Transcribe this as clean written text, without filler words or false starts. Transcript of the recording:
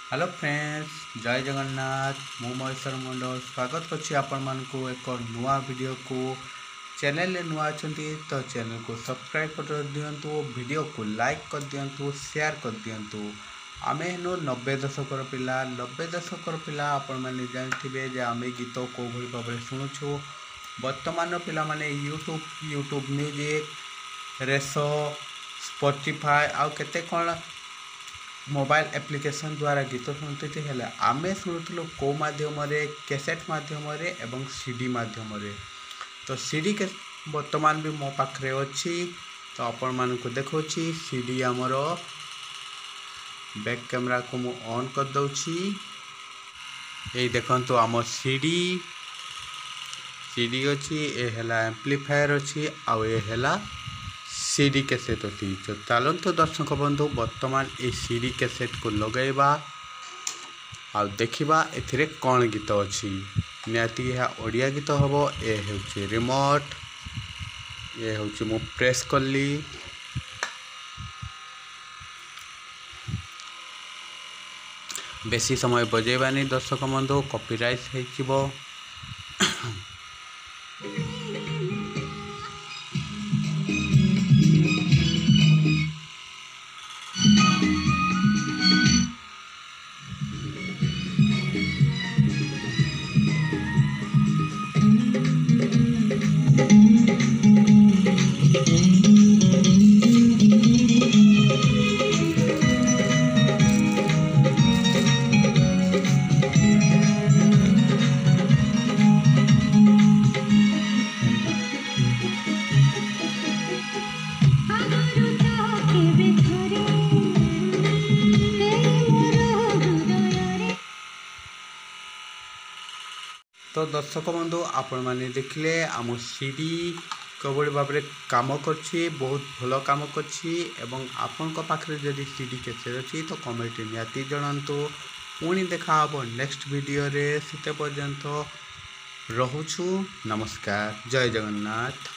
Hello friends, जय जगन्नाथ। मु महेश्वर मंडल स्वागत करछि आपण मानकु एक नुआ वीडियो को। चैनल नुआ अछंती तो चैनल को सब्सक्राइब कर दियंतु, वीडियो को लाइक कर दियंतु, शेयर कर दियंतु। आमे हेनु 90 दशकर पिला 90 दशकर पिला आपण माने जानथिबे जे आमे गीत को भली भाबरे सुनुछु। वर्तमान पिला माने यूट्यूब म्यूजिक रेसो स्पॉटिफाई आउ केते कोन मोबाइल एप्लिकेशन द्वारा गीत शुणुते हेले आमे शुणुलु को माध्यम कैसेट माध्यम एवं सीडी माध्यम। तो सीडी के वर्तमान भी मो पाखरे अच्छी, तो आपण मानक देखो सीडी आमर बैक कैमरा को मु ऑन कर दउछि। ए देखंतु आम सीडी अच्छी, ए हेला एम्प्लीफायर अच्छी, आउ ए हेला सीडी कैसेट अच्छी। तो चलते दर्शक बंधु वर्तमान ये सीडी कैसेट को लगेबा आ देखा ए कौन गीत अच्छी। निहाती यह ओडिया गीत हम। ए हूँ रिमोट, ये हूँ मु प्रेस कली। बेसी समय बजेबानी दर्शक बंधु, कॉपीराइट हो। तो दर्शक बंधु आपण मैंने देखले आम सीडी कबड़ी भाव में कम कर बहुत भल कम कर पाखे जदि सीडी कैसेट अच्छी तो कमेंट निहाती जनातु। पुणी देखा नेक्स्ट वीडियो रे, सेते पर्यंत रहुछु। नमस्कार, जय जगन्नाथ।